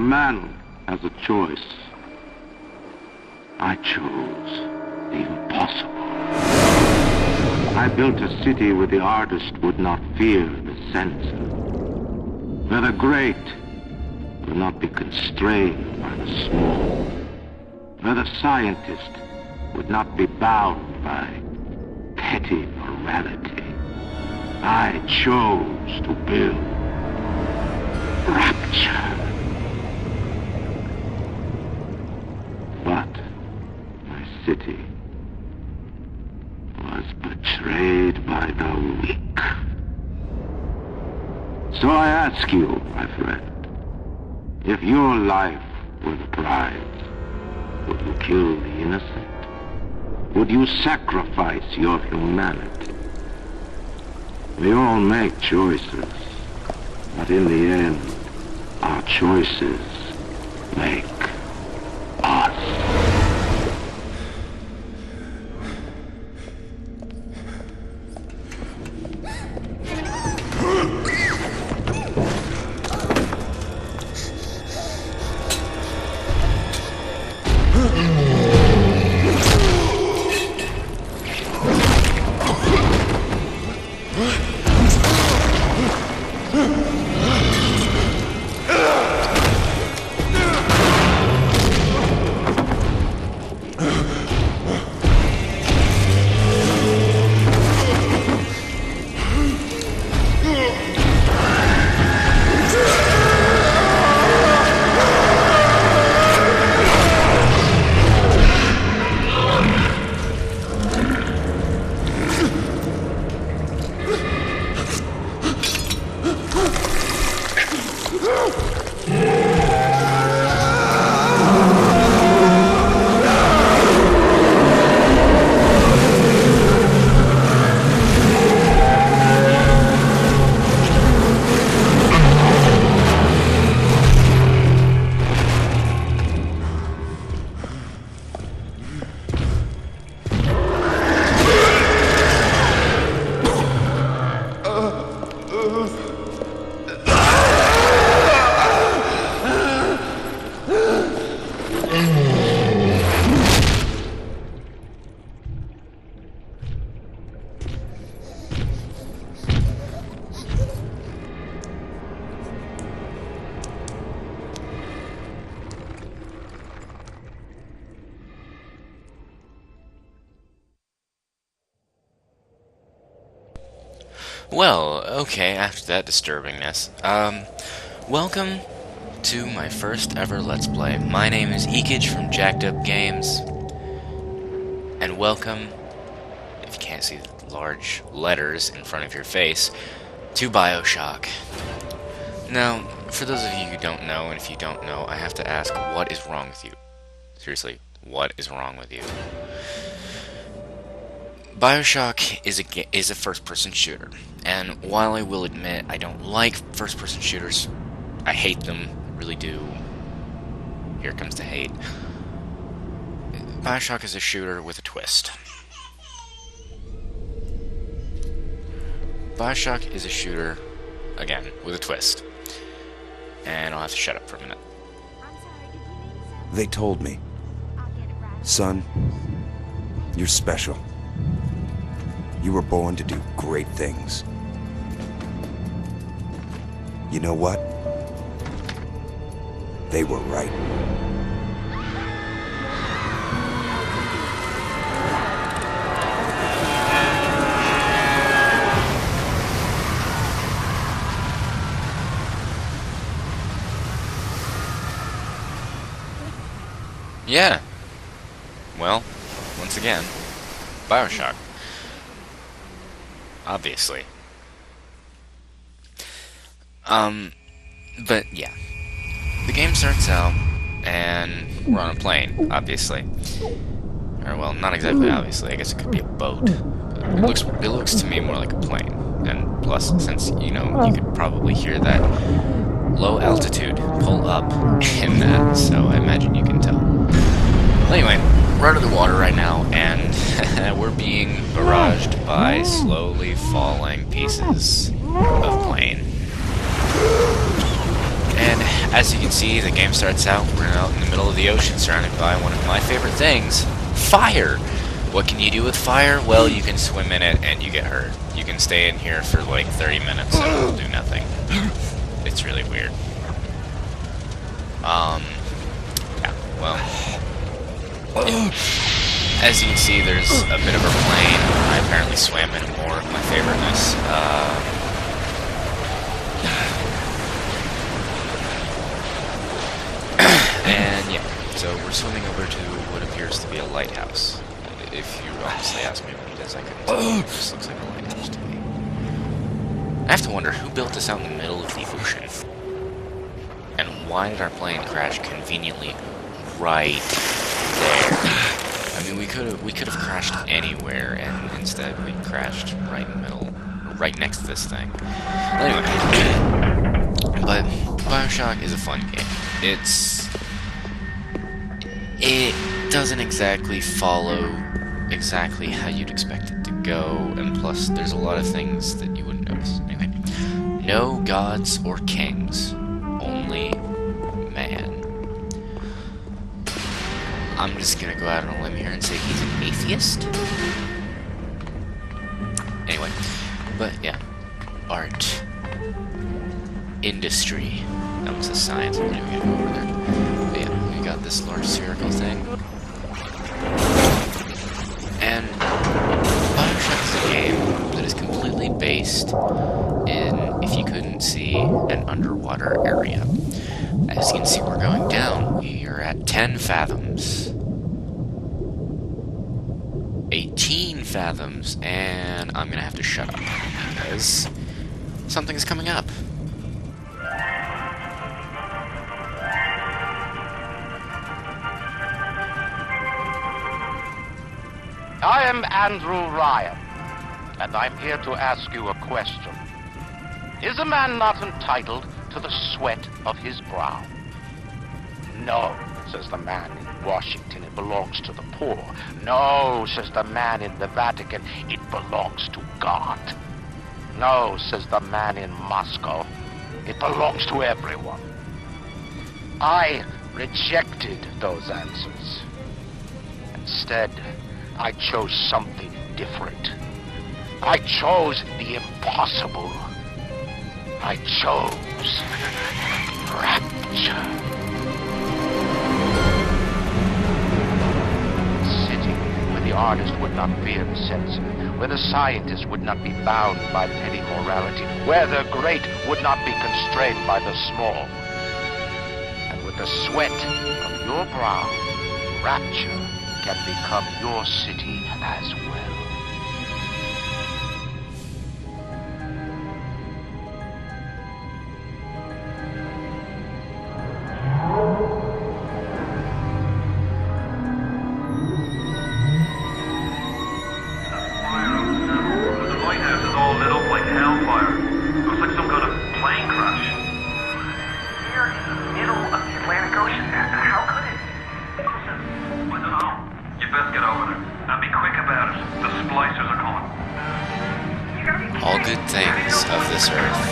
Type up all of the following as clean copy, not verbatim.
A man has a choice. I chose the impossible. I built a city where the artist would not fear the censor, where the great will not be constrained by the small, where the scientist would not be bound by petty morality. I chose to build rapture. But my city was betrayed by the weak. So I ask you, my friend, if your life were the prize, would you kill the innocent? Would you sacrifice your humanity? We all make choices, but in the end, our choices make us. Well, okay, after that disturbingness, welcome to my first ever Let's Play. My name is Ekage from Jacked Up Games, and welcome, if you can't see the large letters in front of your face, to Bioshock. Now, for those of you who don't know, and if you don't know, I have to ask, what is wrong with you? Seriously, what is wrong with you? Bioshock is a first-person shooter, and while I will admit I don't like first-person shooters, I hate them, really do. Here comes the hate. Bioshock is a shooter with a twist. Bioshock is a shooter, again, with a twist. And I'll have to shut up for a minute. They told me. Son, you're special. You were born to do great things. You know what? They were right. Yeah. Well, once again, Bioshock. Obviously. But yeah. The game starts out, and we're on a plane, obviously. Or, well, not exactly obviously, I guess it could be a boat. It looks to me more like a plane. And plus, since, you know, you could probably hear that low altitude pull up in that, so I imagine you can tell. Well, anyway, we're under the water right now, and we're being barraged by slowly falling pieces of plane. And As you can see, the game starts out, we're out in the middle of the ocean surrounded by one of my favorite things, fire. What can you do with fire? Well, you can swim in it and you get hurt. You can stay in here for like 30 minutes and it'll do nothing. It's really weird. Yeah, well, yeah. As you can see, there's a bit of a plane. I apparently swam in more of my favoriteness. And yeah, so we're swimming over to what appears to be a lighthouse. If you honestly ask me what it is, I couldn't tell you. It just looks like a lighthouse to me. I have to wonder who built this out in the middle of the ocean. And why did our plane crash conveniently right there? I mean, we could have crashed anywhere, and instead we crashed right in the middle, or right next to this thing. Anyway, but Bioshock is a fun game. It doesn't exactly follow exactly how you'd expect it to go, and plus there's a lot of things that you wouldn't notice. Anyway, no gods or kings, only man. I'm just gonna go out on a limb here and say he's an atheist. Anyway, but yeah, art, industry. That was the science. I'm gonna go over there. But yeah, we got this large spherical thing, and Bioshock is a game that is completely based in, if you couldn't see, an underwater area. As you can see, we're going down. We are at 10 fathoms. 18 fathoms, and I'm gonna have to shut up because something is coming up. I am Andrew Ryan, and I'm here to ask you a question. Is a man not entitled to the sweat of his brow? No, says the man in Washington, it belongs to the poor. No, says the man in the Vatican, it belongs to God. No, says the man in Moscow, it belongs to everyone. I rejected those answers. Instead, I chose something different. I chose the impossible. I chose rapture. Sitting where the artist would not fear the censor, where the scientist would not be bound by petty morality, where the great would not be constrained by the small. And with the sweat of your brow, rapture can become your city as well. The lighthouse is all lit up like hellfire. Looks like some kind of plane crash. Here in the middle of the Atlantic Ocean. How could it? I don't know. You best get over there. And be quick about it. The splicers are coming. All good things of this earth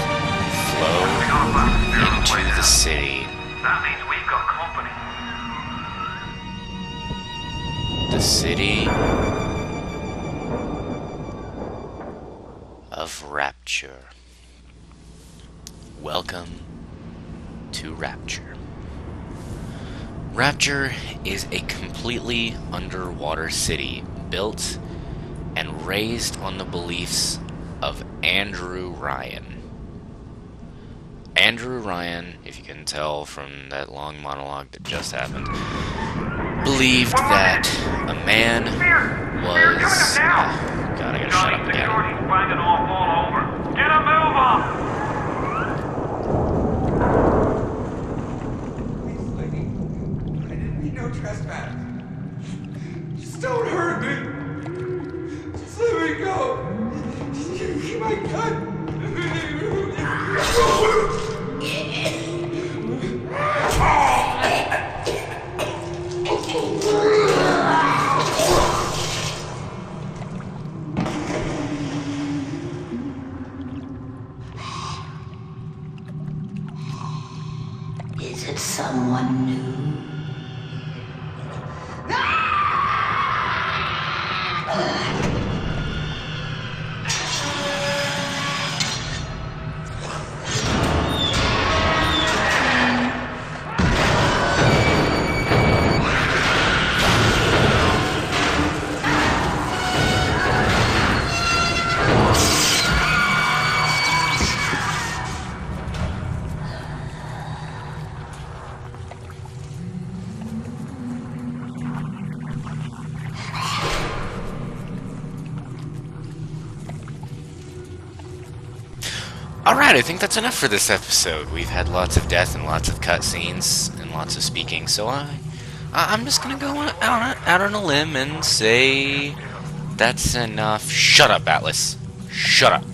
flow into the city. That means we've got company. The city of Rapture. Welcome to Rapture. Rapture is a completely underwater city built and raised on the beliefs of Andrew Ryan. Andrew Ryan, if you can tell from that long monologue that just happened, believed that a man was... God, I gotta shut up again. Security's banging off all over. Get a move on! No trespass. Just don't hurt me. Just let me go. My God. Is it someone new? Alright, I think that's enough for this episode. We've had lots of death and lots of cutscenes and lots of speaking, so I'm just gonna go out on a limb and say that's enough. Shut up, Atlas. Shut up.